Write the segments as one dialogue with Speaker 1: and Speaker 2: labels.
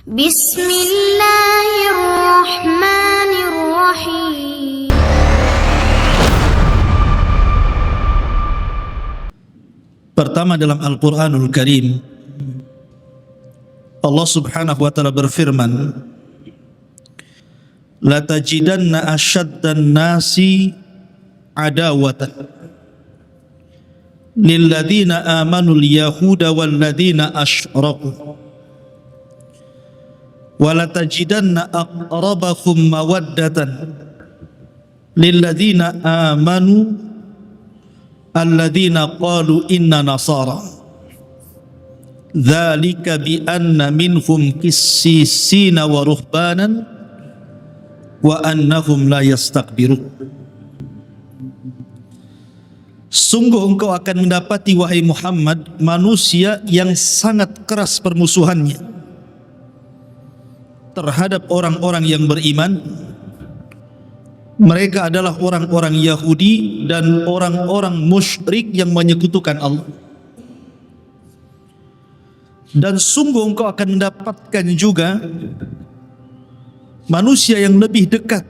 Speaker 1: Bismillahirrahmanirrahim.
Speaker 2: Pertama, dalam Al-Quranul Karim Allah subhanahu wa ta'ala berfirman, la tajidanna asyaddan nasi adawatan lilladina amanul yahuda walladina asyraku wa la tajidanna aqrabahum mawaddatan lilladina amanu alladzina qalu inna nasara dzalika bi anna minhum qissisina wa ruhbanan wa annahum la yastakbirun. Sungguh engkau akan mendapati, wahai Muhammad, manusia yang sangat keras permusuhannya terhadap orang-orang yang beriman. Mereka adalah orang-orang Yahudi dan orang-orang musyrik yang menyekutukan Allah. Dan sungguh engkau akan mendapatkan juga manusia yang lebih dekat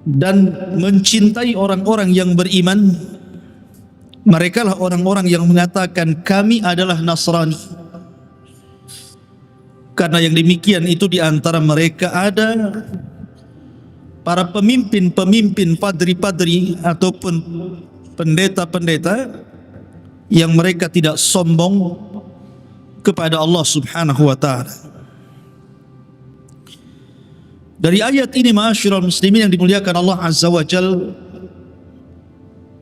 Speaker 2: dan mencintai orang-orang yang beriman. Mereka lah orang-orang yang mengatakan kami adalah Nasrani. Karena yang demikian itu di antara mereka ada para pemimpin-pemimpin, padri-padri ataupun pendeta-pendeta yang mereka tidak sombong kepada Allah subhanahu wa ta'ala. Dari ayat ini, ma'asyiral muslimin yang dimuliakan Allah azza wa jal,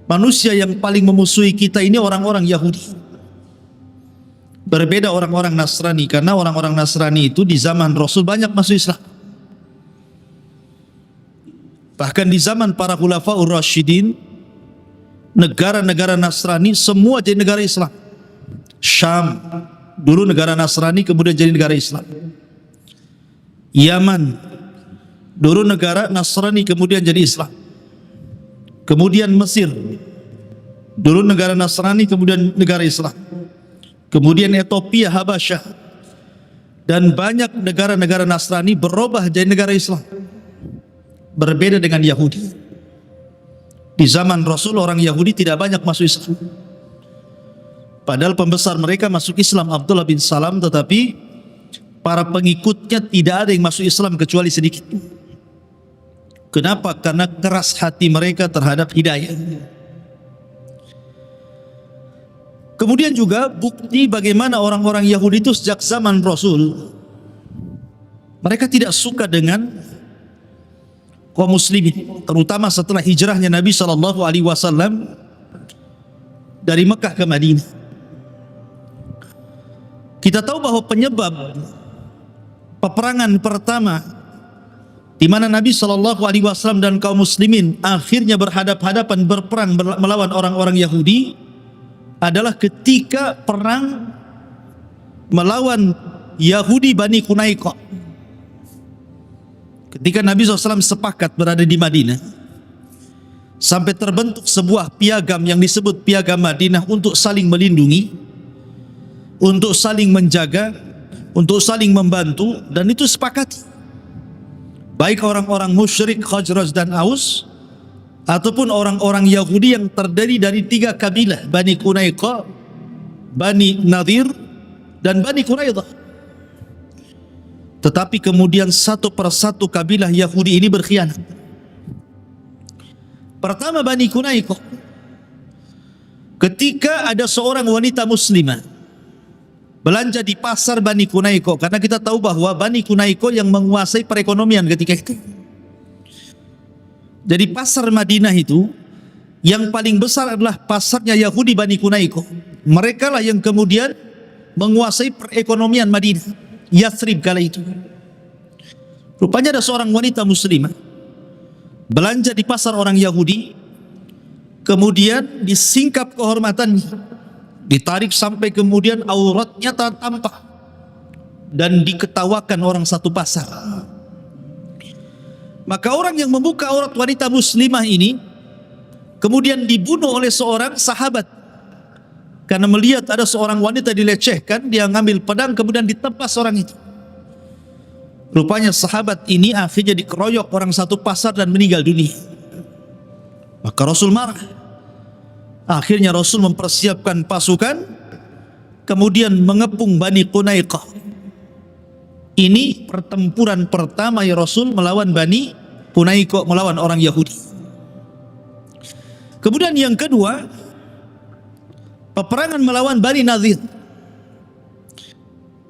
Speaker 2: manusia yang paling memusuhi kita ini orang-orang Yahudi. Berbeda orang-orang Nasrani, karena orang-orang Nasrani itu di zaman Rasul banyak masuk Islam. Bahkan di zaman para khulafaur rasyidin, negara-negara Nasrani semua jadi negara Islam. Syam dulu negara Nasrani, kemudian jadi negara Islam. Yaman dulu negara Nasrani, kemudian jadi Islam. Kemudian Mesir dulu negara Nasrani, kemudian negara Islam. Kemudian Ethiopia, Habasyah, dan banyak negara-negara Nasrani berubah jadi negara Islam. Berbeda dengan Yahudi. Di zaman Rasul orang Yahudi tidak banyak masuk Islam. Padahal pembesar mereka masuk Islam, Abdullah bin Salam, tetapi para pengikutnya tidak ada yang masuk Islam kecuali sedikit. Kenapa? Karena keras hati mereka terhadap hidayah. Kemudian juga bukti bagaimana orang-orang Yahudi itu sejak zaman Rasul, mereka tidak suka dengan kaum muslimin, terutama setelah hijrahnya Nabi SAW dari Mekah ke Madinah. Kita tahu bahwa penyebab peperangan pertama di mana Nabi SAW dan kaum muslimin akhirnya berhadap-hadapan berperang melawan orang-orang Yahudi adalah ketika perang melawan Yahudi Bani Qunaiqah. Ketika Nabi SAW sepakat berada di Madinah, sampai terbentuk sebuah piagam yang disebut Piagam Madinah untuk saling melindungi, untuk saling menjaga, untuk saling membantu, dan itu sepakat. Baik orang-orang musyrik Khazraj dan Aus, ataupun orang-orang Yahudi yang terdiri dari 3 kabilah, Bani Qunaiqah, Bani Nadir, dan Bani Quraidah. Tetapi kemudian satu persatu kabilah Yahudi ini berkhianat. Pertama, Bani Qunaiqah. Ketika ada seorang wanita muslimah belanja di pasar Bani Qunaiqah, karena kita tahu bahwa Bani Qunaiqah yang menguasai perekonomian ketika itu. Jadi pasar Madinah itu yang paling besar adalah pasarnya Yahudi Bani Qunaiqah. Mereka lah yang kemudian menguasai perekonomian Madinah, Yathrib kala itu. Rupanya ada seorang wanita muslimah belanja di pasar orang Yahudi, kemudian disingkap kehormatannya, ditarik sampai kemudian auratnya tampak dan diketawakan orang satu pasar. Maka orang yang membuka aurat wanita muslimah ini kemudian dibunuh oleh seorang sahabat karena melihat ada seorang wanita dilecehkan, dia ngambil pedang kemudian ditebas orang itu. Rupanya sahabat ini akhirnya dikeroyok orang satu pasar dan meninggal dunia. Maka Rasul marah. Akhirnya Rasul mempersiapkan pasukan, kemudian mengepung Bani Qunaiqah. Ini pertempuran pertama ya Rasul melawan Bani Qunaiqah, melawan orang Yahudi. Kemudian yang kedua, peperangan melawan Bani Nadir.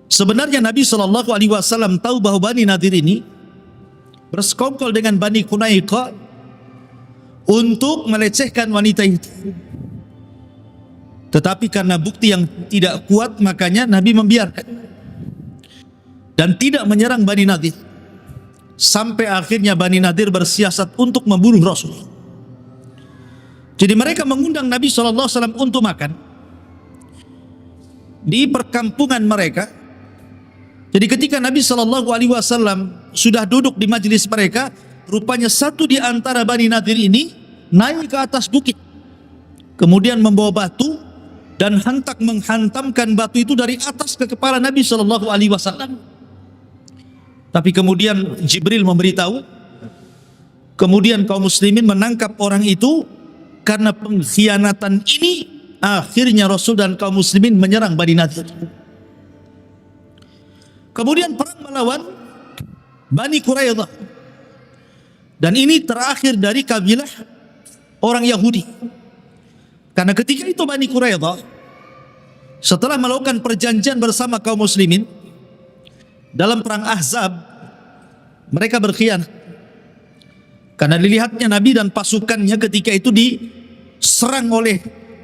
Speaker 2: Sebenarnya Nabi SAW tahu bahwa Bani Nadir ini bersekongkol dengan Bani Qunaiqah untuk melecehkan wanita itu. Tetapi karena bukti yang tidak kuat, makanya Nabi membiarkan dan tidak menyerang Bani Nadir. Sampai akhirnya Bani Nadir bersiasat untuk membunuh Rasul. Jadi mereka mengundang Nabi SAW untuk makan di perkampungan mereka. Jadi ketika Nabi SAW sudah duduk di majelis mereka, rupanya satu di antara Bani Nadir ini naik ke atas bukit, kemudian membawa batu dan menghantamkan batu itu dari atas ke kepala Nabi SAW. Tapi kemudian Jibril memberitahu, kemudian kaum muslimin menangkap orang itu. Karena pengkhianatan ini, akhirnya Rasul dan kaum muslimin menyerang Bani Nadir. Kemudian perang melawan Bani Quraidah. Dan ini terakhir dari kabilah orang Yahudi. Karena ketika itu Bani Quraidah, setelah melakukan perjanjian bersama kaum muslimin dalam perang Ahzab, mereka berkhianat. Karena dilihatnya Nabi dan pasukannya ketika itu diserang oleh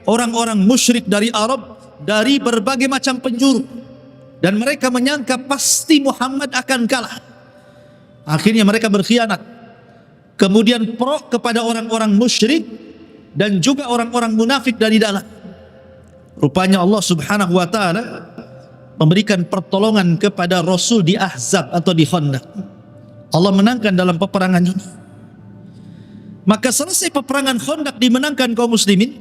Speaker 2: orang-orang musyrik dari Arab dari berbagai macam penjuru, dan mereka menyangka pasti Muhammad akan kalah. Akhirnya mereka berkhianat, kemudian pro kepada orang-orang musyrik dan juga orang-orang munafik dari dalam. Rupanya Allah Subhanahu wa taala memberikan pertolongan kepada Rasul di Ahzab atau di Khandaq. Allah menangkan dalam peperangan ini. Maka selesai peperangan Khandaq dimenangkan kaum muslimin.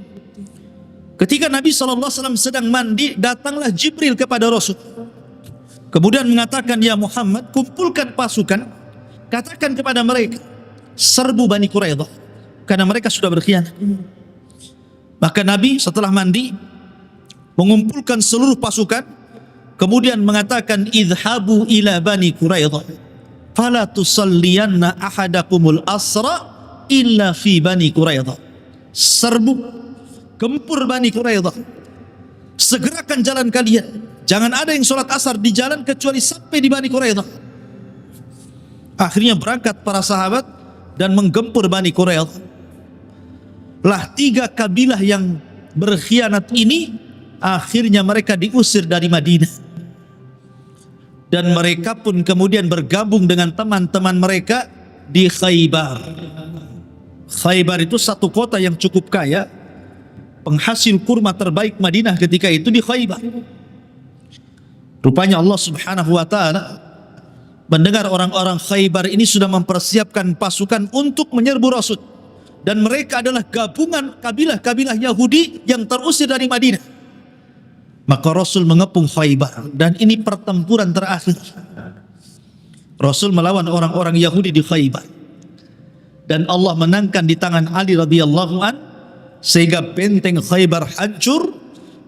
Speaker 2: Ketika Nabi SAW sedang mandi, datanglah Jibril kepada Rasul. Kemudian mengatakan, ya Muhammad, kumpulkan pasukan, katakan kepada mereka, serbu Bani Quraidah, karena mereka sudah berkhianat. Maka Nabi setelah mandi mengumpulkan seluruh pasukan, kemudian mengatakan, idhabu ila Bani Quraidah, fala tusalliyanna ahadakumul asra illa fi Bani Quraidah. Serbu, gempur Bani Quraidah, segerakan jalan kalian, jangan ada yang sholat asar di jalan kecuali sampai di Bani Quraidah. Akhirnya berangkat para sahabat dan menggempur Bani Quraidah. Lah 3 kabilah yang berkhianat ini, akhirnya mereka diusir dari Madinah, dan mereka pun kemudian bergabung dengan teman-teman mereka di Khaybar. Khaybar itu satu kota yang cukup kaya, penghasil kurma terbaik Madinah ketika itu di Khaybar. Rupanya Allah Subhanahu wa taala mendengar orang-orang Khaybar ini sudah mempersiapkan pasukan untuk menyerbu Rasul, dan mereka adalah gabungan kabilah-kabilah Yahudi yang terusir dari Madinah. Maka Rasul mengepung Khaybar, dan ini pertempuran terakhir. Rasul melawan orang-orang Yahudi di Khaybar, dan Allah menangkan di tangan Ali radhiyallahu an, sehingga benteng Khaybar hancur.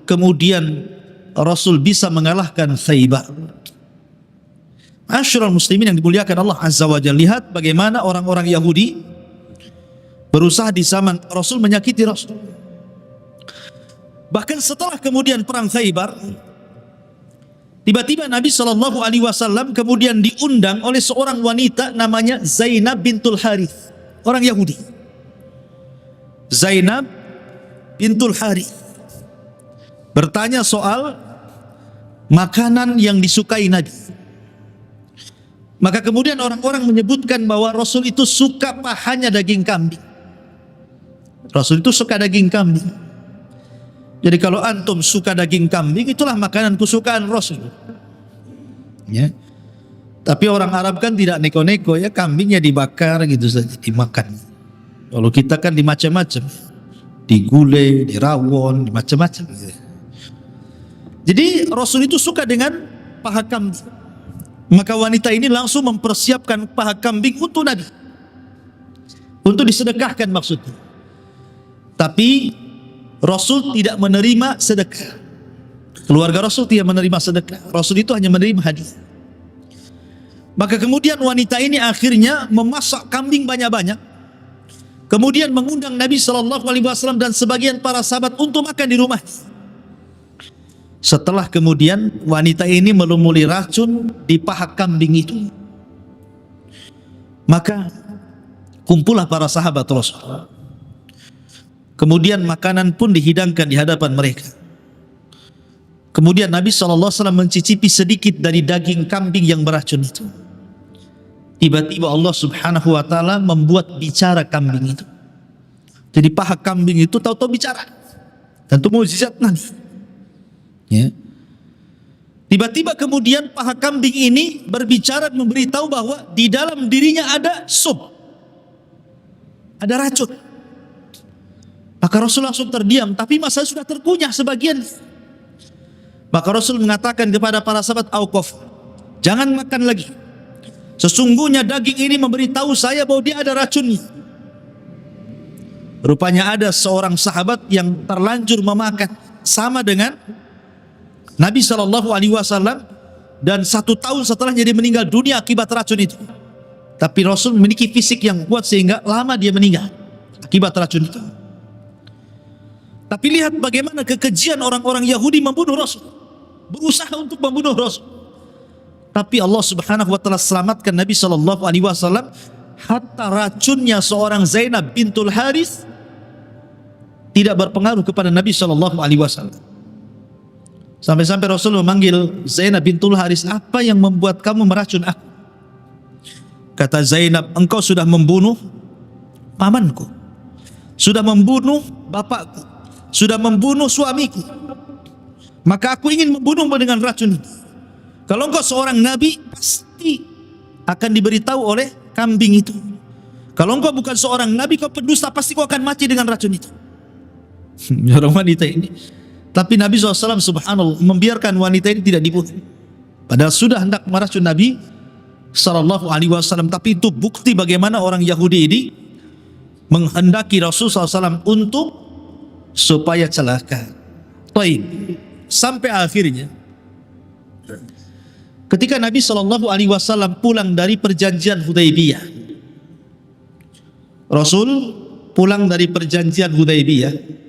Speaker 2: Kemudian Rasul bisa mengalahkan Khaybar. Ma'asyiral muslimin yang dimuliakan Allah Azza wa Jalla, lihat bagaimana orang-orang Yahudi berusaha di zaman Rasul menyakiti Rasul. Bahkan setelah kemudian perang Khaybar, tiba-tiba Nabi SAW kemudian diundang oleh seorang wanita namanya Zainab bintul Harith, orang Yahudi. Zainab bintul Harith bertanya soal makanan yang disukai Nabi. Maka kemudian orang-orang menyebutkan bahwa Rasul itu suka pahanya daging kambing. Rasul itu suka daging kambing. Jadi kalau antum suka daging kambing, itulah makanan kesukaan Rasul. Ya. Tapi orang Arab kan tidak neko-neko, ya, kambingnya dibakar gitu saja, dimakan. Kalau kita kan dimacam-macam, digulai, dirawon, macam-macam. Jadi Rasul itu suka dengan paha kambing. Maka wanita ini langsung mempersiapkan paha kambing untuk Nabi, untuk disedekahkan maksudnya. Tapi Rasul tidak menerima sedekah. Keluarga Rasul tidak menerima sedekah. Rasul itu hanya menerima hadiah. Maka kemudian wanita ini akhirnya memasak kambing banyak-banyak, kemudian mengundang Nabi SAW dan sebagian para sahabat untuk makan di rumah. Setelah kemudian wanita ini melumuri racun di paha kambing itu, maka kumpullah para sahabat Rasul. Kemudian makanan pun dihidangkan di hadapan mereka. Kemudian Nabi SAW mencicipi sedikit dari daging kambing yang beracun itu. Tiba-tiba Allah Subhanahu wa ta'ala membuat bicara kambing itu. Jadi paha kambing itu tahu-tahu bicara. Tentu mukjizat Nabi. Ya. Tiba-tiba kemudian paha kambing ini berbicara, memberitahu bahwa di dalam dirinya ada sub, ada racun. Maka Rasul langsung terdiam, tapi masa sudah terkunyah sebagian. Maka Rasul mengatakan kepada para sahabat, "Auqaf, jangan makan lagi. Sesungguhnya daging ini memberitahu saya bahwa dia ada racunnya." Rupanya ada seorang sahabat yang terlanjur memakan sama dengan Nabi SAW, dan 1 tahun setelahnya dia meninggal dunia akibat racun itu. Tapi Rasul memiliki fisik yang kuat sehingga lama dia meninggal akibat racun itu. Tapi lihat bagaimana kekejian orang-orang Yahudi membunuh Rasul, berusaha untuk membunuh Rasul. Tapi Allah Subhanahu wa ta'ala selamatkan Nabi SAW, hatta racunnya seorang Zainab bintul Harith tidak berpengaruh kepada Nabi SAW. Sampai-sampai Rasul memanggil Zainab bintul Haris, "Apa yang membuat kamu meracun aku?" Kata Zainab, "Engkau sudah membunuh pamanku, sudah membunuh bapakku, sudah membunuh suamiku. Maka aku ingin membunuhmu dengan racun itu. Kalau engkau seorang nabi, pasti akan diberitahu oleh kambing itu. Kalau engkau bukan seorang nabi, kau pendusta, pasti kau akan mati dengan racun itu." Orang wanita ini. Tapi Nabi SAW subhanallah membiarkan wanita ini tidak dibunuh. Padahal sudah hendak meracun Nabi SAW. Tapi itu bukti bagaimana orang Yahudi ini menghendaki Rasul SAW untuk supaya celaka. Taib. Sampai akhirnya ketika Nabi SAW pulang dari perjanjian Hudaybiyah, Rasul pulang dari perjanjian Hudaybiyah.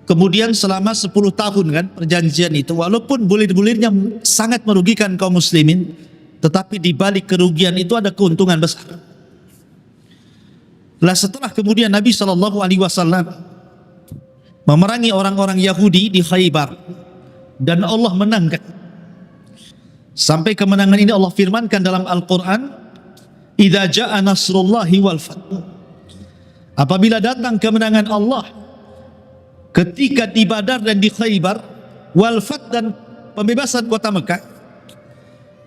Speaker 2: Kemudian selama 10 tahun kan perjanjian itu, walaupun bulir-bulirnya sangat merugikan kaum muslimin, tetapi di balik kerugian itu ada keuntungan besar. Setelah kemudian Nabi SAW memerangi orang-orang Yahudi di Khaybar dan Allah menangkan. Sampai kemenangan ini Allah firmankan dalam Al-Quran, "Idza jaa nasrullahi wal fath." Apabila datang kemenangan Allah ketika di Badar dan di Khaybar, wal fath dan pembebasan kota Mekah,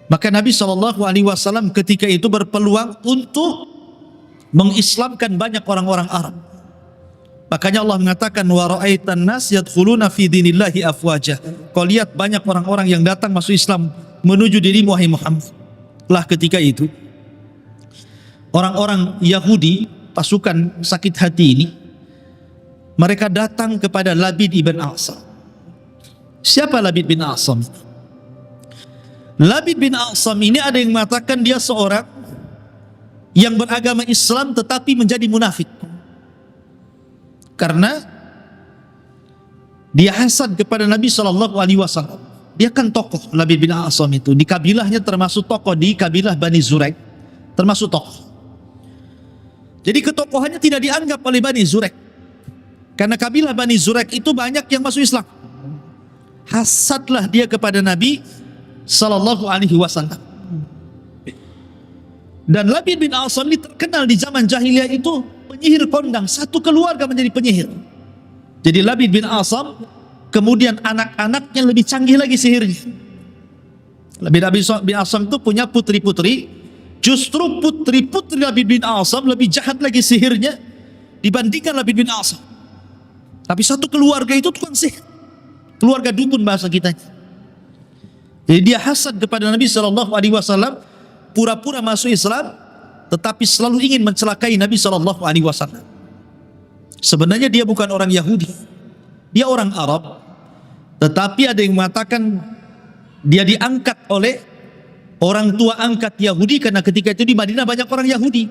Speaker 2: maka Nabi SAW ketika itu berpeluang untuk mengislamkan banyak orang-orang Arab. Makanya Allah mengatakan, "Wa ra'aitan nas yadkhuluna fi dinillahi afwaja." Kau lihat banyak orang-orang yang datang masuk Islam menuju dirimu wahai Muhammad. Lah ketika itu orang-orang Yahudi, pasukan sakit hati ini, mereka datang kepada Labid ibn A'sam. Siapa Labid bin A'sam? Labid bin A'sam ini ada yang mengatakan dia seorang yang beragama Islam tetapi menjadi munafik. Karena dia hasad kepada Nabi SAW. Dia kan tokoh, Labid bin A'sam itu. Di kabilahnya termasuk tokoh, di kabilah Bani Zurek termasuk tokoh. Jadi ketokohannya tidak dianggap oleh Bani Zurek. Karena kabilah Bani Zurek itu banyak yang masuk Islam. Hasadlah dia kepada Nabi SAW. Dan Labid bin A'sam ini terkenal di zaman jahiliyah itu penyihir kondang. Satu keluarga menjadi penyihir. Jadi Labid bin A'sam, kemudian anak-anaknya lebih canggih lagi sihirnya. Labid bin A'sam itu punya putri-putri. Justru putri-putri Labid bin A'sam lebih jahat lagi sihirnya dibandingkan Labid bin A'sam. Tapi satu keluarga itu tukang sihir, keluarga dukun bahasa kita. Jadi dia hasad kepada Nabi SAW, pura-pura masuk Islam, tetapi selalu ingin mencelakai Nabi SAW. Sebenarnya dia bukan orang Yahudi, dia orang Arab, tetapi ada yang mengatakan dia diangkat oleh orang tua angkat Yahudi, karena ketika itu di Madinah banyak orang Yahudi,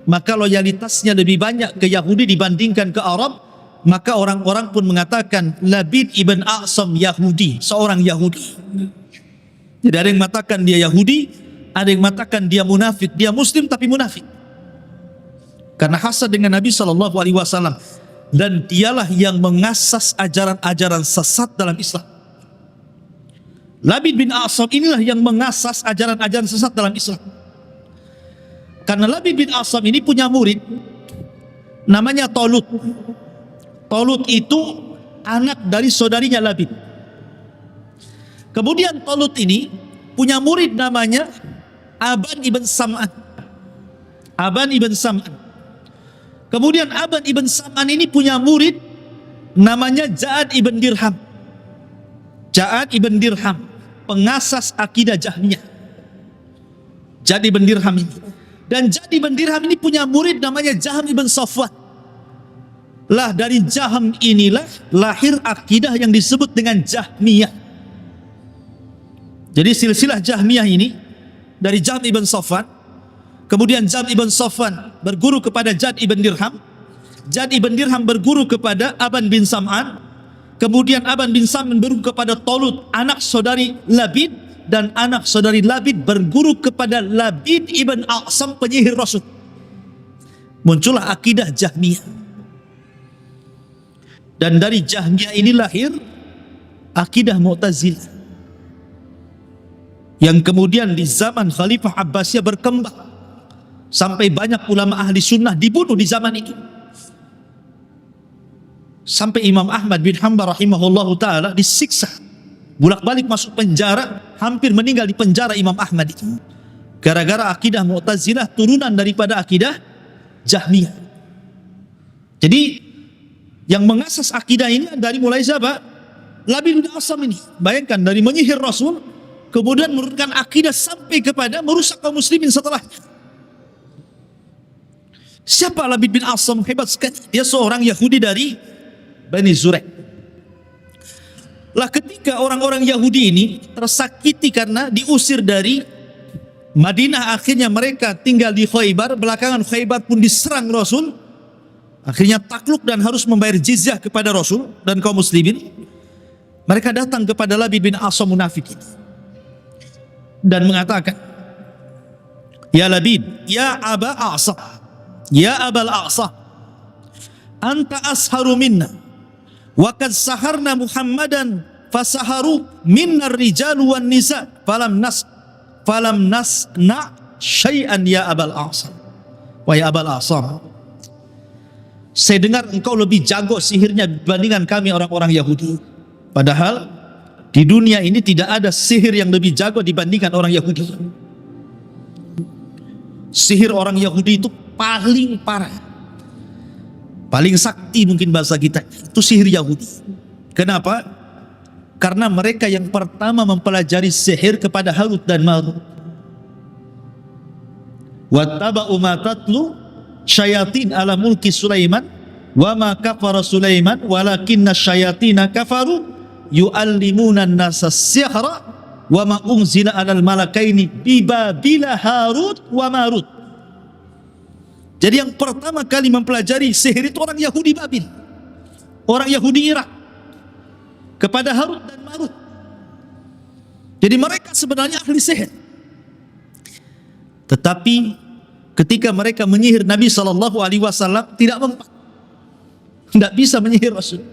Speaker 2: maka loyalitasnya lebih banyak ke Yahudi dibandingkan ke Arab. Maka orang-orang pun mengatakan Labid ibn A'sam Yahudi, seorang Yahudi. Jadi ada yang mengatakan dia Yahudi, ada yang mengatakan dia munafik, dia Muslim tapi munafik, karena hasad dengan Nabi SAW. Dan dialah yang mengasas ajaran-ajaran sesat dalam Islam. Labid bin A'sam inilah yang mengasas ajaran-ajaran sesat dalam Islam. Karena Labid bin A'sam ini punya murid namanya Talut. Talut itu anak dari saudarinya Labid. Kemudian Talut ini punya murid namanya Aban ibn Sam'an. Aban ibn Sam'an. Kemudian Aban ibn Sam'an ini punya murid namanya Ja'ad ibn Dirham. Ja'ad ibn Dirham, pengasas akidah Jahmiyah. Ja'ad ibn Dirham ini. Dan Ja'ad ibn Dirham ini punya murid namanya Jahm ibn Safwan. Lah dari Jahm inilah lahir akidah yang disebut dengan Jahmiyah. Jadi silsilah Jahmiyah ini dari Jahm ibn Safwan. Kemudian Jahm ibn Safwan berguru kepada Ja'ad ibn Dirham. Ja'ad ibn Dirham berguru kepada Aban bin Sam'an. Kemudian Aban bin Sam'an berguru kepada Talut, anak saudari Labid. Dan anak saudari Labid berguru kepada Labid ibn A'sam, penyihir Rasul. Muncullah akidah Jahmiyah. Dan dari Jahmiyah ini lahir akidah Mu'tazilah, yang kemudian di zaman Khalifah Abbasiyah berkembang sampai banyak ulama ahli sunnah dibunuh di zaman itu. Sampai Imam Ahmad bin Hanbal rahimahullahu ta'ala disiksa, bolak-balik masuk penjara, hampir meninggal di penjara Imam Ahmad itu, gara-gara akidah Mu'tazilah turunan daripada akidah Jahmiyah. Jadi yang mengasas akidah ini dari mulai siapa? Labid bin A'sam ini. Bayangkan, dari menyihir Rasul, kemudian menurunkan akidah sampai kepada merusak kaum muslimin setelahnya. Siapa Labid bin A'sam? Hebat sekali. Dia seorang Yahudi dari Bani Zurek. Lah ketika orang-orang Yahudi ini tersakiti karena diusir dari Madinah, akhirnya mereka tinggal di Khaybar. Belakangan Khaybar pun diserang Rasul. Akhirnya takluk dan harus membayar jizyah kepada Rasul dan kaum muslimin. Mereka datang kepada Labid bin A'sam munafik dan mengatakan, "Ya Labid, ya Aba A'sam, ya Abal A'sam, anta asharu minna, wa kad saharna Muhammadan fasaharu minna ar-rijalu wan nisa, falam nasna syai'an ya Abal A'sam." Wahai Abal A'sam, saya dengar engkau lebih jago sihirnya dibandingkan kami orang-orang Yahudi. Padahal di dunia ini tidak ada sihir yang lebih jago dibandingkan orang Yahudi. Sihir orang Yahudi itu paling parah, paling sakti mungkin bahasa kita. Itu sihir Yahudi. Kenapa? Karena mereka yang pertama mempelajari sihir kepada Harut dan Marut. Wattaba'u ma tatlu syayatin ala mulki Sulaiman wa ma kafara Sulaiman walakinna syayatina kafaru yu'allimuna an-nasa sihra wa ma unzila alal malakaini bi Babila Harut wa Marut. Jadi yang pertama kali mempelajari sihir itu orang Yahudi Babil, orang Yahudi Irak, kepada Harut dan Marut. Jadi mereka sebenarnya ahli sihir. Tetapi ketika mereka menyihir Nabi SAW tidak mempan, tidak bisa menyihir Rasul.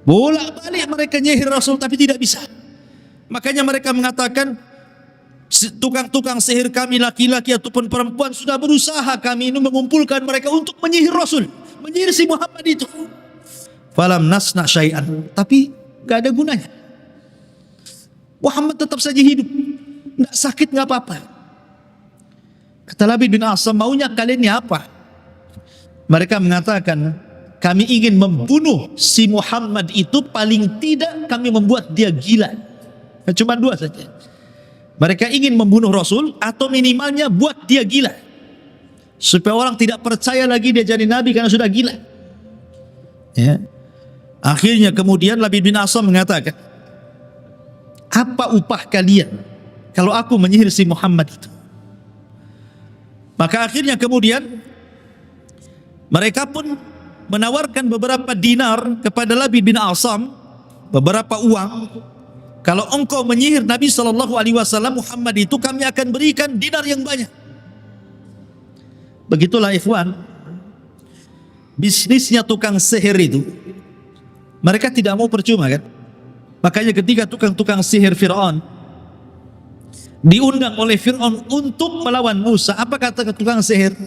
Speaker 2: Bolak-balik mereka menyihir Rasul tapi tidak bisa. Makanya mereka mengatakan, tukang-tukang sihir kami laki-laki ataupun perempuan sudah berusaha kami ini mengumpulkan mereka untuk menyihir Rasul, menyihir si Muhammad itu. Falam nasna syai'an, tapi gak ada gunanya. Muhammad tetap saja hidup, gak sakit, gak apa-apa. Kata Labid bin A'sam, maunya kalian ini apa? Mereka mengatakan, kami ingin membunuh si Muhammad itu, paling tidak kami membuat dia gila. Cuma dua saja. Mereka ingin membunuh Rasul atau minimalnya buat dia gila, supaya orang tidak percaya lagi dia jadi nabi karena sudah gila. Ya. Akhirnya kemudian Labid bin Asam mengatakan, apa upah kalian kalau aku menyihir si Muhammad itu? Maka akhirnya kemudian mereka pun menawarkan beberapa dinar kepada Labid bin Asam, beberapa uang. Kalau engkau menyihir Nabi SAW Muhammad itu, kami akan berikan dinar yang banyak. Begitulah ikhwan, bisnisnya tukang sihir itu. Mereka tidak mau percuma kan. Makanya ketika tukang-tukang sihir Fir'aun diundang oleh Fir'aun untuk melawan Musa, apa kata tukang sihir?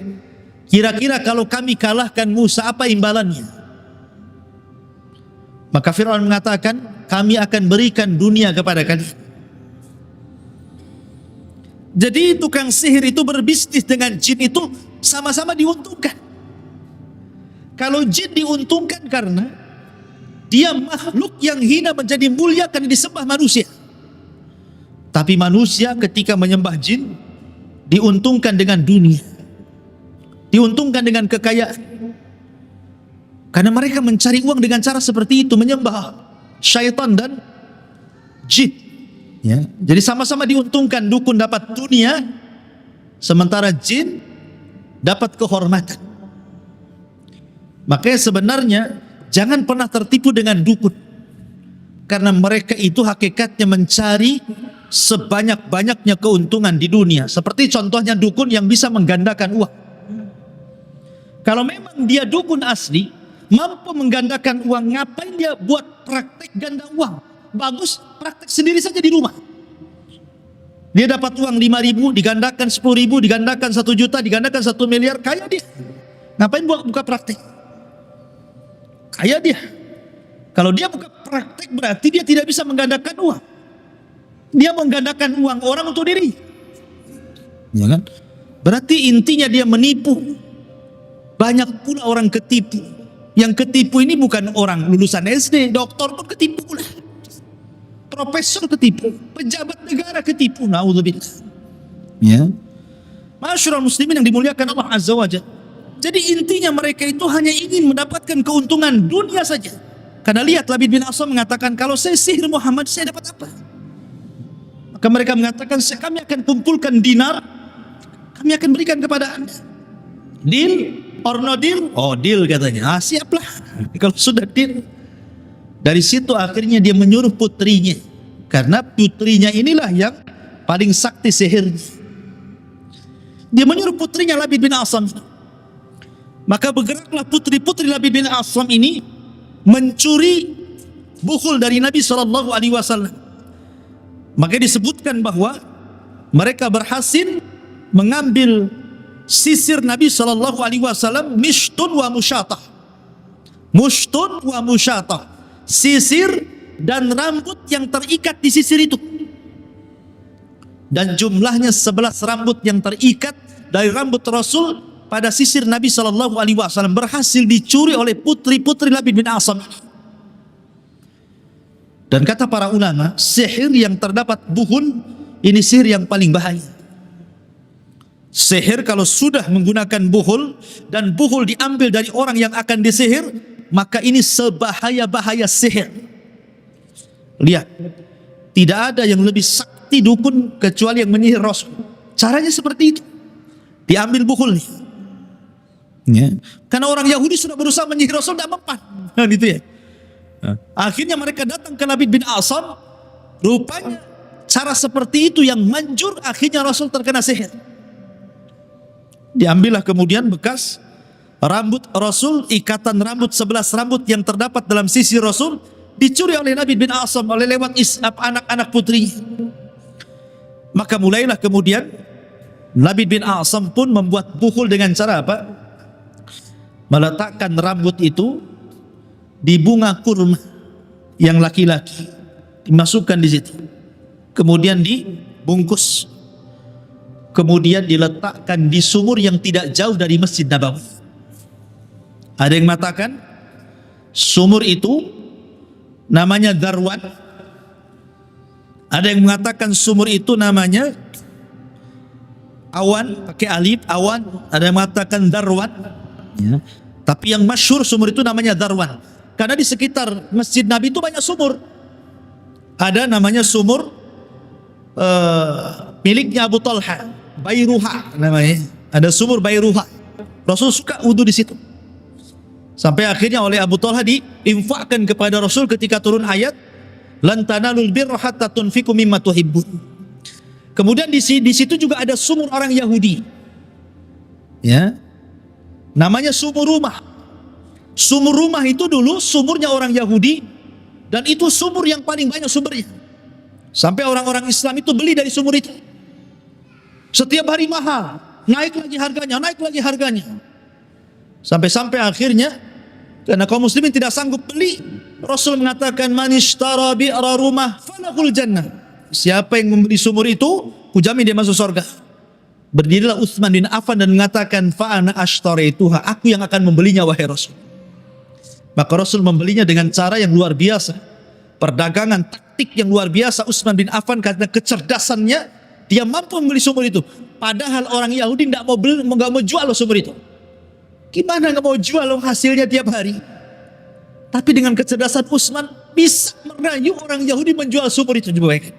Speaker 2: Kira-kira kalau kami kalahkan Musa, apa imbalannya? Maka Fir'aun mengatakan, kami akan berikan dunia kepada kalian. Jadi tukang sihir itu berbisnis dengan jin itu sama-sama diuntungkan. Kalau jin diuntungkan karena dia makhluk yang hina menjadi mulia karena disembah manusia. Tapi manusia ketika menyembah jin diuntungkan dengan dunia, diuntungkan dengan kekayaan. Karena mereka mencari uang dengan cara seperti itu, menyembah syaitan dan jin. Ya. Jadi sama-sama diuntungkan, dukun dapat dunia, sementara jin dapat kehormatan. Makanya sebenarnya jangan pernah tertipu dengan dukun, karena mereka itu hakikatnya mencari sebanyak-banyaknya keuntungan di dunia. Seperti contohnya dukun yang bisa menggandakan uang. Kalau memang dia dukun asli, mampu menggandakan uang, ngapain dia buat praktek ganda uang? Bagus praktek sendiri saja di rumah. Dia dapat uang 5.000, digandakan 10.000, digandakan 1 juta, digandakan 1 miliar, kaya dia. Ngapain buka praktek? Kaya dia. Kalau dia buka praktek berarti dia tidak bisa menggandakan uang. Dia menggandakan uang orang untuk diri. Ya kan? Berarti intinya dia menipu. Banyak pula orang ketipu. Yang ketipu ini bukan orang lulusan SD, doktor pun ketipu pula. Profesor ketipu, pejabat negara ketipu, naudzubillah. Ya. Masyarul muslimin yang dimuliakan Allah Azza wa Jalla. Jadi intinya mereka itu hanya ingin mendapatkan keuntungan dunia saja. Karena lihat Labid bin Asam mengatakan, kalau saya sihir Muhammad, saya dapat apa? Maka mereka mengatakan, kami akan kumpulkan dinar, kami akan berikan kepada Anda. Deal or no deal? Oh, deal katanya. Siaplah. Kalau sudah deal. Dari situ akhirnya dia menyuruh putrinya. Karena putrinya inilah yang paling sakti sihirnya. Dia menyuruh putrinya Labid bin Asam. Maka bergeraklah putri-putri Labid bin Asam ini mencuri bukhul dari Nabi SAW. Maka disebutkan bahwa mereka berhasil mengambil sisir Nabi SAW, mishtun wa musyatah. Mushtun wa musyatah. Sisir dan rambut yang terikat di sisir itu. Dan jumlahnya 11 rambut yang terikat dari rambut Rasul pada sisir Nabi SAW berhasil dicuri oleh putri-putri Labid bin Asam. Dan kata para ulama, sihir yang terdapat buhun ini sihir yang paling bahaya. Sihir kalau sudah menggunakan buhul dan buhul diambil dari orang yang akan disihir, maka ini sebahaya-bahaya sihir. Lihat, tidak ada yang lebih sakti dukun kecuali yang menyihir Rasul. Caranya seperti itu. Diambil buhul. Ya. Karena orang Yahudi sudah berusaha menyihir Rasul, tidak mempan. Nah, itu ya. Akhirnya mereka datang ke Labid bin Asam. Rupanya cara seperti itu yang manjur, akhirnya Rasul terkena sihir. Diambillah kemudian bekas rambut Rasul, ikatan rambut 11 rambut yang terdapat dalam sisi Rasul, dicuri oleh Labid bin Asam oleh lewat anak-anak putri. Maka mulailah kemudian Labid bin Asam pun membuat bukhul dengan cara apa? Meletakkan rambut itu di bunga kurma yang laki-laki, dimasukkan di situ, kemudian dibungkus, kemudian diletakkan di sumur yang tidak jauh dari Masjid Nabawi. Ada yang mengatakan sumur itu namanya Darwan. Ada yang mengatakan sumur itu namanya awan, pakai alif, awan. Ada yang mengatakan darwan, ya. Tapi yang masyhur sumur itu namanya darwan, karena di sekitar Masjid Nabi itu banyak sumur. Ada namanya sumur miliknya Abu Talha, Bairuha namanya. Ada sumur Bairuha. Rasul suka wudu di situ. Sampai akhirnya oleh Abu Talha diinfakkan kepada Rasul ketika turun ayat lan tanalul birra hatta tunfiqu mimma tuhibbun. Kemudian di situ juga ada sumur orang Yahudi. Ya. Namanya sumur rumah. Sumur rumah itu dulu sumurnya orang Yahudi dan itu sumur yang paling banyak sumbernya. Sampai orang-orang Islam itu beli dari sumur itu. Setiap hari mahal, naik lagi harganya. Sampai akhirnya karena kaum muslimin tidak sanggup beli, Rasul mengatakan man ishtara bi'ra rumah falahul jannah. Siapa yang membeli sumur itu, kujamin dia masuk surga. Berdirilah Utsman bin Affan dan mengatakan fa ana ashtarituha, aku yang akan membelinya wahai Rasul. Maka Rasul membelinya dengan cara yang luar biasa. Perdagangan taktik yang luar biasa Utsman bin Affan karena kecerdasannya dia mampu membeli sumur itu. Padahal orang Yahudi tidak mau jual sumur itu. Gimana nggak mau jual hasilnya tiap hari? Tapi dengan kecerdasan Utsman bisa merayu orang Yahudi menjual sumur itu. Coba bayangkan.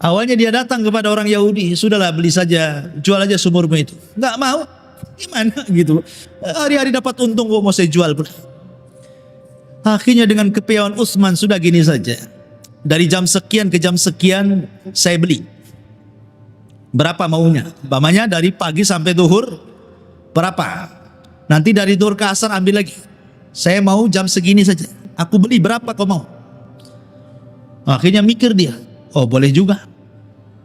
Speaker 2: Awalnya dia datang kepada orang Yahudi, sudahlah beli saja, jual aja sumurmu itu. Nggak mau, gimana gitu? Hari-hari dapat untung kok mau saya jual pula. Akhirnya dengan kepiawaian Utsman sudah gini saja. Dari jam sekian ke jam sekian saya beli. Berapa maunya? Umpamanya dari pagi sampai zuhur berapa? Nanti dari zuhur ke asar ambil lagi. Saya mau jam segini saja. Aku beli berapa kau mau? Akhirnya mikir dia. Oh boleh juga.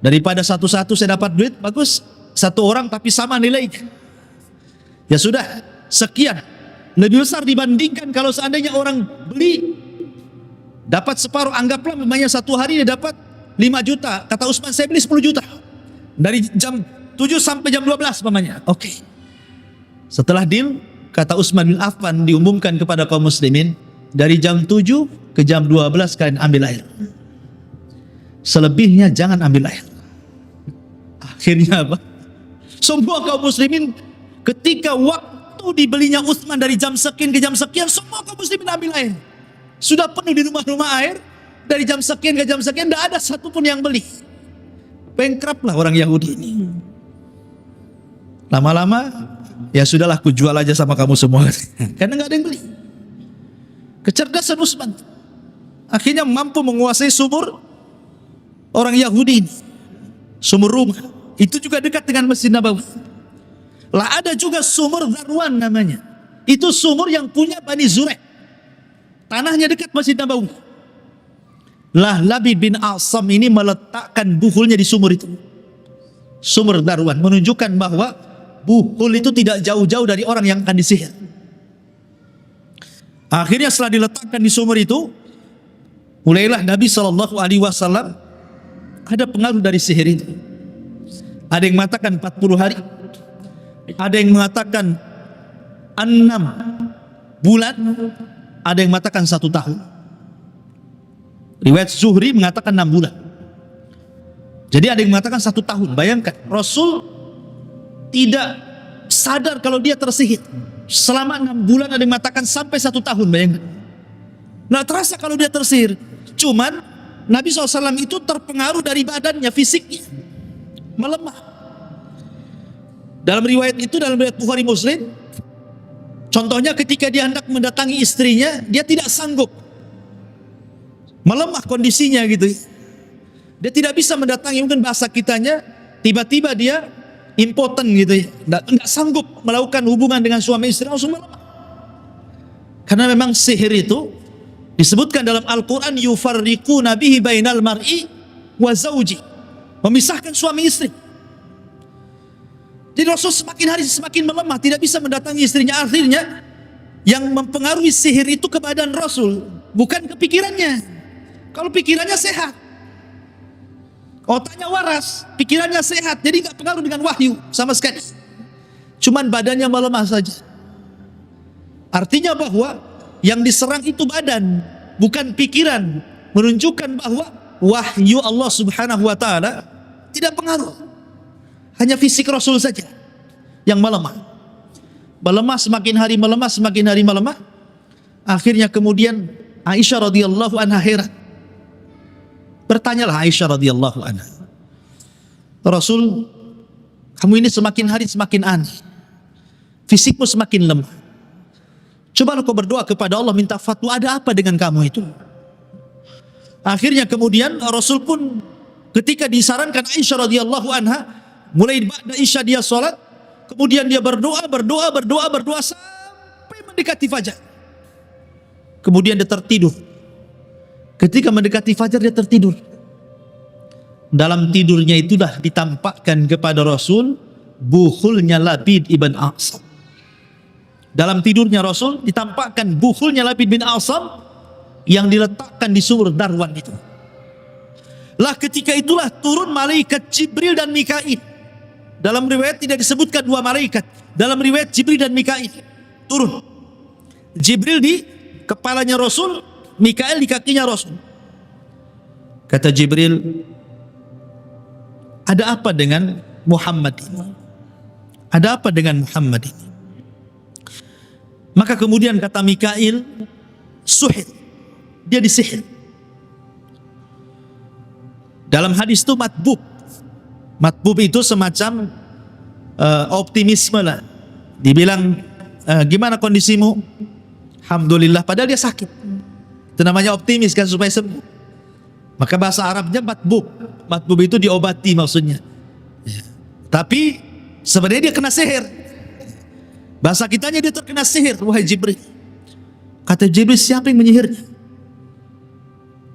Speaker 2: Daripada satu-satu saya dapat duit, bagus. Satu orang tapi sama nilainya. Ya sudah, sekian. Lebih besar dibandingkan kalau seandainya orang beli dapat separuh, anggaplah memangnya satu hari dia dapat 5 juta. Kata Utsman saya beli 10 juta. Dari jam 7 sampai jam 12 mamanya. Oke. Setelah deal, kata Utsman bin Affan diumumkan kepada kaum muslimin, dari jam 7 ke jam 12 kalian ambil air. Selebihnya jangan ambil air. Akhirnya apa? Semua kaum muslimin ketika waktu dibelinya Utsman dari jam sekian ke jam sekian, semua kaum muslimin ambil air. Sudah penuh di rumah-rumah air. Dari jam sekian ke jam sekian tidak ada satupun yang beli. Bankrupt lah orang Yahudi ini. Lama-lama ya sudahlah, aku jual aja sama kamu semua. Karena nggak ada yang beli. Kecerdasan Utsman akhirnya mampu menguasai sumur orang Yahudi ini. Sumur rumah itu juga dekat dengan Masjid Nabawi. Lah ada juga sumur Darwan namanya. Itu sumur yang punya Bani Zurek. Tanahnya dekat Masjid Nabawi. Lah Labid bin Asam ini meletakkan buhulnya di sumur itu. Sumur Darwan menunjukkan bahwa buhul itu tidak jauh-jauh dari orang yang akan disihir. Akhirnya setelah diletakkan di sumur itu, mulailah Nabi SAW ada pengaruh dari sihir itu. Ada yang mengatakan 40 hari, ada yang mengatakan 6 bulan, ada yang mengatakan 1 tahun. Riwayat Zuhri mengatakan 6 bulan. Jadi ada yang mengatakan 1 tahun. Bayangkan, Rasul tidak sadar kalau dia tersihir. Selama 6 bulan, ada yang mengatakan sampai 1 tahun. Bayangkan. Nah terasa kalau dia tersihir. Cuman Nabi SAW itu terpengaruh dari badannya, fisiknya melemah. Dalam riwayat itu, dalam riwayat Bukhari Muslim, contohnya ketika dia hendak mendatangi istrinya, dia tidak sanggup, melemah kondisinya gitu. Dia tidak bisa mendatangi, mungkin bahasa kitanya tiba-tiba dia impoten gitu ya, tidak sanggup melakukan hubungan dengan suami istri, langsung melemah. Karena memang sihir itu disebutkan dalam Al-Quran, yufarriquna bihi bainal mar'i wa zawji, memisahkan suami istri. Jadi Rasul semakin hari semakin melemah, tidak bisa mendatangi istrinya. Akhirnya yang mempengaruhi sihir itu ke badan Rasul, bukan ke pikirannya. Kalau pikirannya sehat, otaknya waras, pikirannya sehat, jadi nggak pengaruh dengan wahyu sama sekali. Cuman badannya melemah saja. Artinya bahwa yang diserang itu badan, bukan pikiran. Menunjukkan bahwa wahyu Allah Subhanahu wa taala tidak pengaruh. Hanya fisik Rasul saja yang melemah. Melemah, semakin hari melemah, semakin hari melemah. Akhirnya kemudian Aisyah radhiyallahu anha heran. Bertanyalah Aisyah radhiyallahu anha, Rasul, kamu ini semakin hari semakin aneh, fisikmu semakin lemah. Coba kau berdoa kepada Allah, minta fatwa, ada apa dengan kamu itu? Akhirnya kemudian Rasul pun ketika disarankan Aisyah radhiyallahu anha, mulai ba'da Isya dia sholat, kemudian dia berdoa sampai mendekati fajar. Kemudian dia tertidur. Ketika mendekati fajar dia tertidur. Dalam tidurnya itulah ditampakkan kepada Rasul buhulnya Labid ibn A'sam. Dalam tidurnya Rasul ditampakkan buhulnya Labid bin A'sam yang diletakkan di sumur Darwan itu. Lah ketika itulah turun malaikat Jibril dan Mikail. Dalam riwayat tidak disebutkan dua malaikat. Dalam riwayat Jibril dan Mikail turun. Jibril di kepalanya Rasul, Mikail di kakinya Rasul. Kata Jibril, ada apa dengan Muhammad ini? Ada apa dengan Muhammad ini? Maka kemudian kata Mikail, suhir. Dia disihir. Dalam hadis itu matbub. Matbub itu semacam optimisme lah. Dibilang gimana kondisimu? Alhamdulillah, padahal dia sakit. Itu namanya optimis kan, supaya sembuh. Maka bahasa Arabnya matbub. Matbub itu diobati maksudnya. Ya. Tapi sebenarnya dia kena sihir. Bahasa kitanya dia terkena sihir, wahai Jibril. Kata Jibril, siapa yang menyihirnya?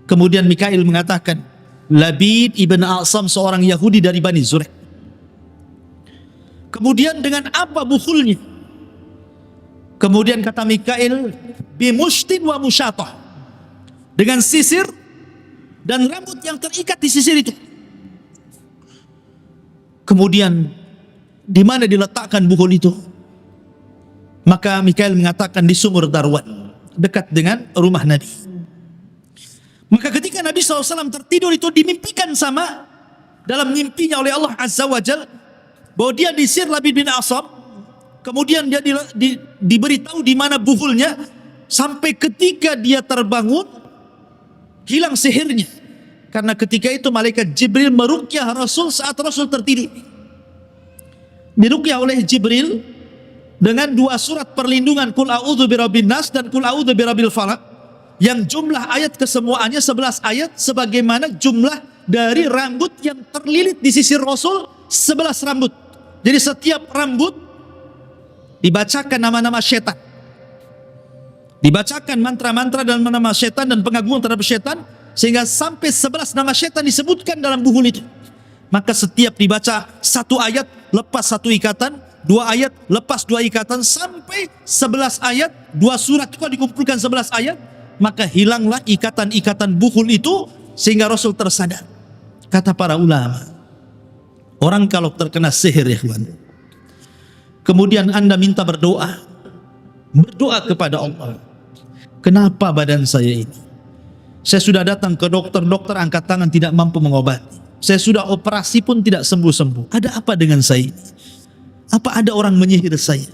Speaker 2: Kemudian Mikail mengatakan, Labid ibn A'sam, seorang Yahudi dari Bani Zurek. Kemudian dengan apa bukhulnya? Kemudian kata Mikail, bimushtin wa musyatah, dengan sisir dan rambut yang terikat di sisir itu. Kemudian di mana diletakkan bukhul itu? Maka Mikail mengatakan di sumur Darwan, dekat dengan rumah Nabi. Maka ketika Nabi SAW tertidur itu dimimpikan sama dalam mimpinya oleh Allah Azza wa Jal bahwa dia disihir Labid bin A'sam. Kemudian dia diberitahu di mana buhulnya, sampai ketika dia terbangun hilang sihirnya. Karena ketika itu malaikat Jibril meruqyah Rasul saat Rasul tertidur. Diruqyah oleh Jibril dengan dua surat perlindungan, Qul a'udzu birabbin nas dan Qul a'udzu birabbil falaq, yang jumlah ayat kesemuanya 11 ayat, sebagaimana jumlah dari rambut yang terlilit di sisir Rasul 11 rambut. Jadi setiap rambut dibacakan nama-nama syaitan, dibacakan mantra-mantra dan nama syaitan dan pengagungan terhadap syaitan, sehingga sampai 11 nama syaitan disebutkan dalam buhul itu. Maka setiap dibaca satu ayat lepas satu ikatan, dua ayat lepas dua ikatan, sampai 11 ayat, dua surat itu dikumpulkan 11 ayat, maka hilanglah ikatan-ikatan buhul itu sehingga Rasul tersadar. Kata para ulama, orang kalau terkena sihir ya kawan, kemudian Anda minta berdoa kepada Allah, kenapa badan saya ini? Saya sudah datang ke dokter angkat tangan tidak mampu mengobati. Saya sudah operasi pun tidak sembuh-sembuh. Ada apa dengan saya ini? Apa ada orang menyihir saya?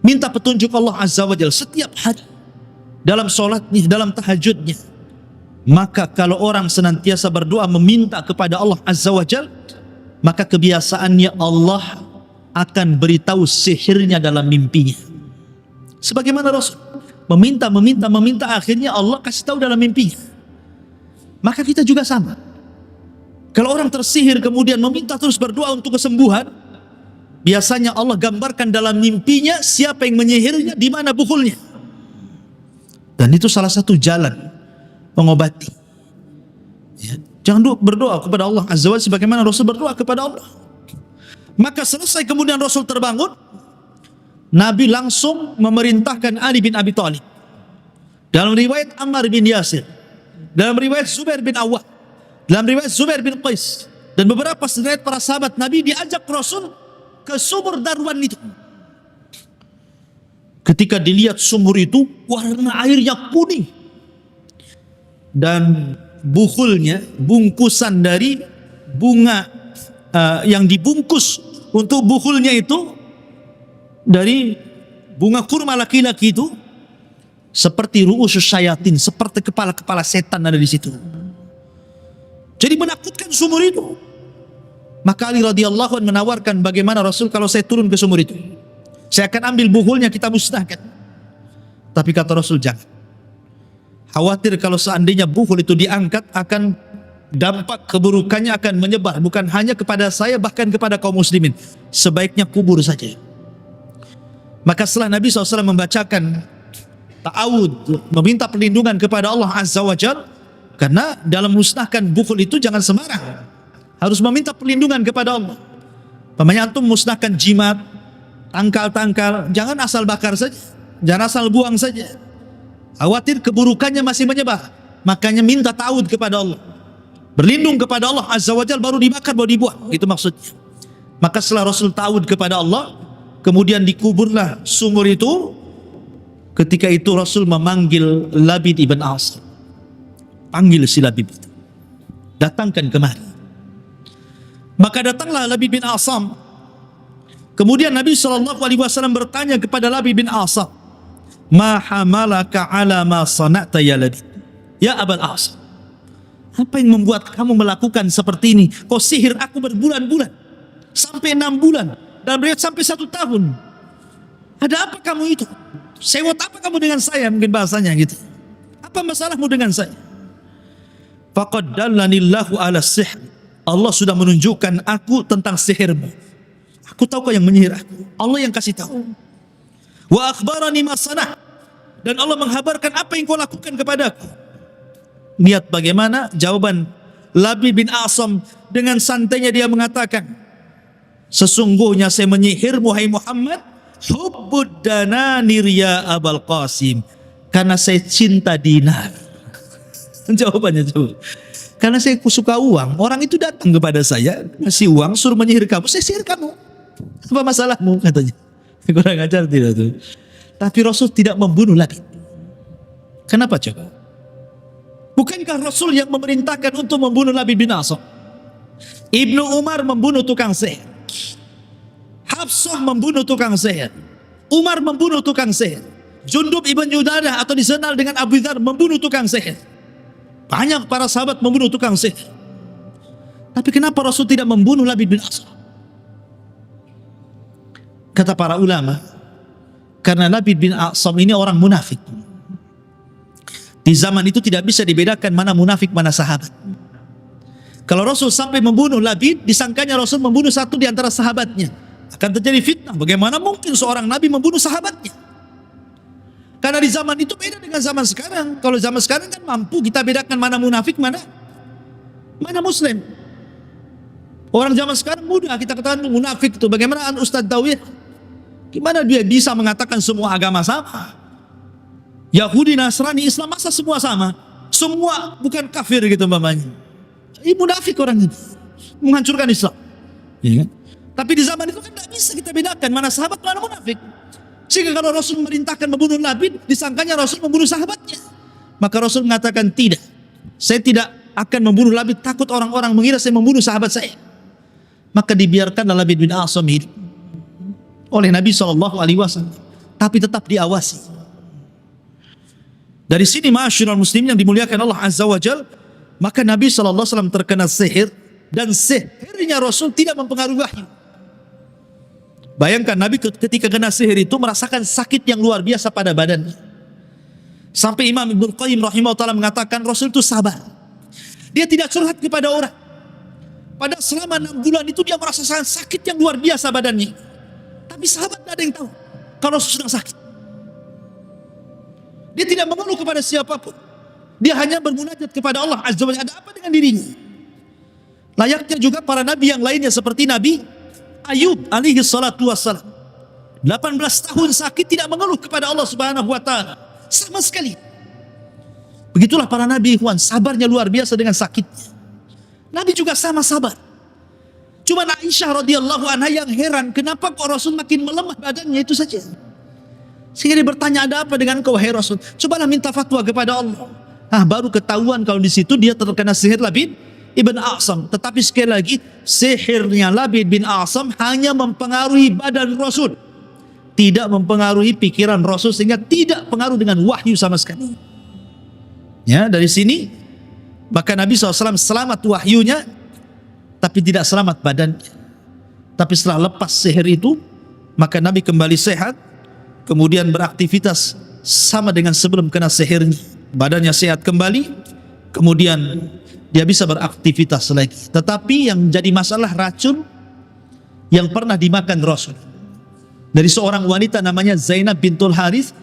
Speaker 2: Minta petunjuk Allah Azza wa Jalla setiap hari, dalam sholatnya, dalam tahajudnya. Maka kalau orang senantiasa berdoa meminta kepada Allah Azza wa Jalla, maka kebiasaannya Allah akan beritahu sihirnya dalam mimpinya. Sebagaimana Rasul meminta, akhirnya Allah kasih tahu dalam mimpinya. Maka kita juga sama. Kalau orang tersihir kemudian meminta terus berdoa untuk kesembuhan, biasanya Allah gambarkan dalam mimpinya siapa yang menyihirnya, di mana bukulnya. Dan itu salah satu jalan mengobati. Ya, jangan berdoa kepada Allah Azza wa Jalla sebagaimana Rasul berdoa kepada Allah. Maka selesai kemudian Rasul terbangun, Nabi langsung memerintahkan Ali bin Abi Thalib. Dalam riwayat Ammar bin Yasir, dalam riwayat Zubair bin Awwam, dalam riwayat Zubair bin Qais, dan beberapa riwayat para sahabat Nabi, diajak Rasul ke sumur Darwan itu. Ketika dilihat sumur itu, warna airnya kuning. Dan bukhulnya, bungkusan dari bunga yang dibungkus untuk bukhulnya itu dari bunga kurma laki-laki itu seperti ru'usus syayatin, seperti kepala-kepala setan ada di situ. Jadi menakutkan sumur itu. Maka Ali radhiyallahu anhu menawarkan, bagaimana Rasul kalau saya turun ke sumur itu? Saya akan ambil bukhulnya, kita musnahkan. Tapi kata Rasul, jangan. Khawatir kalau seandainya bukhul itu diangkat, akan dampak keburukannya akan menyebar, bukan hanya kepada saya, bahkan kepada kaum muslimin. Sebaiknya kubur saja. Maka setelah Nabi SAW membacakan ta'awud, meminta perlindungan kepada Allah Azza wa Jalla, karena dalam musnahkan bukhul itu jangan sembarang, harus meminta perlindungan kepada Allah. Pamannya antum musnahkan jimat, tangkal-tangkal, jangan asal bakar saja, jangan asal buang saja. Khawatir keburukannya masih menyebar, makanya minta ta'awud kepada Allah, berlindung kepada Allah Azza wa Jalla, baru dibakar, baru dibuang. Itu maksudnya. Maka setelah Rasul ta'awud kepada Allah, kemudian dikuburlah sumur itu. Ketika itu Rasul memanggil Labid ibn Asam. Panggil si Labid itu, datangkan kemari. Maka datanglah Labid bin Asam. Kemudian Nabi SAW bertanya kepada Labid bin Asam, ma hamalaka ala ma sana'ta ya Labid, ya Abul Asam, apa yang membuat kamu melakukan seperti ini? Kau sihir aku berbulan-bulan, sampai 6 bulan, dan beliau sampai 1 tahun. Ada apa kamu itu? Sewot apa kamu dengan saya? Mungkin bahasanya gitu. Apa masalahmu dengan saya? Faqad dallanillahu ala sihr. Allah sudah menunjukkan aku tentang sihirmu. Aku tahu kau yang menyihir aku. Allah yang kasih tahu. Wa akhbarani ma sanah. Dan Allah menghabarkan apa yang kau lakukan kepadaku. Lihat bagaimana jawaban Labid bin Asam. Dengan santainya dia mengatakan, sesungguhnya saya menyihir wahai Muhammad, hubbud dananir ya Abul Qasim, karena saya cinta dinar. Jawabannya coba. Karena saya suka uang, orang itu datang kepada saya, ngasih uang, suruh menyihir kamu, saya sihir kamu. Apa masalahmu? Katanya. Kurang ajar tidak tuh. Tapi Rasul tidak membunuh Labid. Kenapa coba? Bukankah Rasul yang memerintahkan untuk membunuh Labid bin Asam? Ibnu Umar membunuh tukang sihir, Hafsah membunuh tukang sihir, Umar membunuh tukang sihir, Jundub ibn Junadah atau dikenal dengan Abu Dzar membunuh tukang sihir. Banyak para sahabat membunuh tukang sihir. Tapi kenapa Rasul tidak membunuh Labid bin Asam? Kata para ulama, karena Labid bin Asam ini orang munafik. Di zaman itu tidak bisa dibedakan mana munafik, mana sahabat. Kalau Rasul sampai membunuh Labid, disangkanya Rasul membunuh satu di antara sahabatnya. Akan terjadi fitnah. Bagaimana mungkin seorang Nabi membunuh sahabatnya? Karena di zaman itu beda dengan zaman sekarang. Kalau zaman sekarang kan mampu kita bedakan mana munafik, mana muslim. Orang zaman sekarang mudah kita katakan munafik itu. Bagaimana Ustadz Dawir? Gimana dia bisa mengatakan semua agama sama? Yahudi, Nasrani, Islam, masa semua sama? Semua bukan kafir gitu mamanya. Ini munafik orang ini, menghancurkan Islam. Ya kan? Tapi di zaman itu kan tidak bisa kita bedakan mana sahabat, mana munafik. Sehingga kalau Rasul memerintahkan membunuh Labid, disangkanya Rasul membunuh sahabatnya. Maka Rasul mengatakan tidak, saya tidak akan membunuh Labid, takut orang-orang mengira saya membunuh sahabat saya. Maka dibiarkanlah Labid bin Asam hidup oleh Nabi SAW, tapi tetap diawasi. Dari sini ma'asyiral muslimin yang dimuliakan Allah Azza wa Jalla, maka Nabi SAW terkena sihir, dan sihirnya Rasul tidak mempengaruhi wahyu. Bayangkan Nabi ketika kena sihir itu merasakan sakit yang luar biasa pada badannya. Sampai Imam Ibnu Qayyim rahimahullah mengatakan Rasul itu sabar. Dia tidak curhat kepada orang. Pada selama 6 bulan itu dia merasakan sakit yang luar biasa badannya. Tapi sahabat tidak ada yang tahu kalau Rasul sedang sakit. Dia tidak mengeluh kepada siapapun. Dia hanya bermunajat kepada Allah Azza wa Jalla. Ada apa dengan dirinya? Layaknya juga para nabi yang lainnya seperti Nabi Ayub alaihi salatu wassalam. 18 tahun sakit tidak mengeluh kepada Allah Subhanahu wa taala sama sekali. Begitulah para nabi, ikhwan, sabarnya luar biasa dengan sakitnya. Nabi juga sama sabar. Cuma Aisyah radhiyallahu anha yang heran, kenapa kok Rasul makin melemah badannya, itu saja. Sehingga dia bertanya, ada apa dengan kau wahai Rasul? Cobalah minta fatwa kepada Allah. Baru ketahuan kalau di situ dia terkena sihir Labid ibn A'sam. Tetapi sekali lagi, sihirnya Labid bin A'sam hanya mempengaruhi badan Rasul, tidak mempengaruhi pikiran Rasul, sehingga tidak pengaruh dengan wahyu sama sekali. Ya, dari sini maka Nabi SAW selamat wahyunya, tapi tidak selamat badannya. Tapi setelah lepas sihir itu, maka Nabi kembali sehat, kemudian beraktivitas sama dengan sebelum kena sihir. Badannya sehat kembali, kemudian dia bisa beraktivitas lagi. Tetapi yang jadi masalah racun yang pernah dimakan Rasul dari seorang wanita namanya Zainab bintul Harith,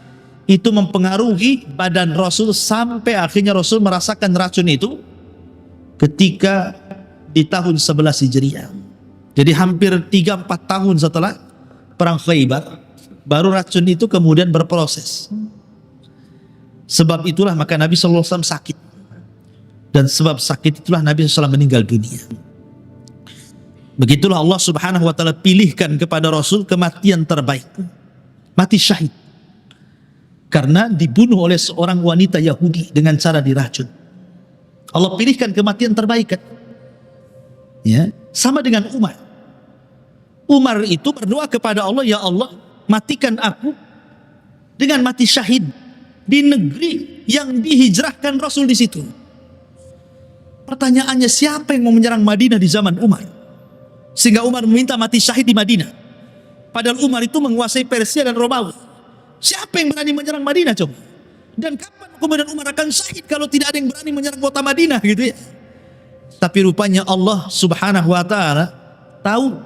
Speaker 2: itu mempengaruhi badan Rasul sampai akhirnya Rasul merasakan racun itu ketika di tahun 11 Hijriah. Jadi hampir 3-4 tahun setelah perang Khaybar, baru racun itu kemudian berproses. Sebab itulah maka Nabi SAW sakit, dan sebab sakit itulah Nabi SAW meninggal dunia. Begitulah Allah Subhanahu wa ta'ala pilihkan kepada Rasul kematian terbaik, mati syahid, karena dibunuh oleh seorang wanita Yahudi dengan cara diracun. Allah pilihkan kematian terbaik kan? Ya, sama dengan Umar. Umar itu berdoa kepada Allah, ya Allah, matikan aku dengan mati syahid di negeri yang dihijrahkan Rasul di situ. Pertanyaannya, siapa yang mau menyerang Madinah di zaman Umar sehingga Umar meminta mati syahid di Madinah? Padahal Umar itu menguasai Persia dan Romawi. Siapa yang berani menyerang Madinah coba? Dan kapan kemudian Umar akan syahid kalau tidak ada yang berani menyerang kota Madinah gitu ya? Tapi rupanya Allah Subhanahu wa ta'ala tahu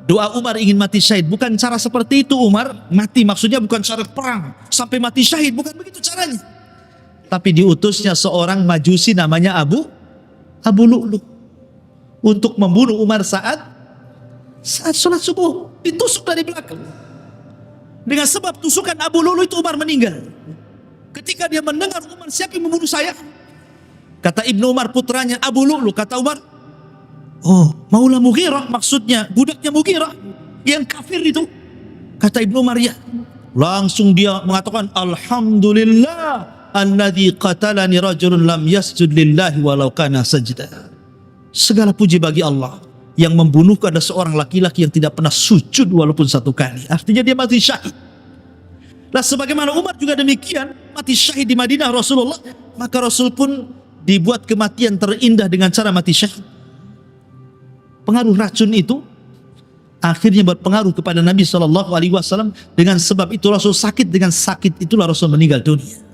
Speaker 2: doa Umar ingin mati syahid. Bukan cara seperti itu Umar mati, maksudnya bukan cara perang sampai mati syahid, bukan begitu caranya. Tapi diutusnya seorang majusi namanya Abu Lu'lu' untuk membunuh Umar saat sholat subuh. Ditusuk dari belakang. Dengan sebab tusukan Abu Lu'lu' itu Umar meninggal. Ketika dia mendengar Umar, siapa yang membunuh saya? Kata Ibnu Umar putranya Abu Lu'lu', kata Umar, oh, Maula Mughirah, maksudnya budaknya Mughirah yang kafir itu. Kata Ibnu Umar, ya. Langsung dia mengatakan, alhamdulillah alladzi qatalani rajulun lam yasjud lillahi walau kana sajda. Segala puji bagi Allah yang membunuhku ada seorang laki-laki yang tidak pernah sujud walaupun satu kali. Artinya dia mati syahid. Nah, sebagaimana Umar juga demikian, mati syahid di Madinah Rasulullah, maka Rasul pun dibuat kematian terindah dengan cara mati syahid. Pengaruh racun itu akhirnya berpengaruh kepada Nabi SAW. Dengan sebab itu Rasul sakit, dengan sakit itulah Rasul meninggal dunia.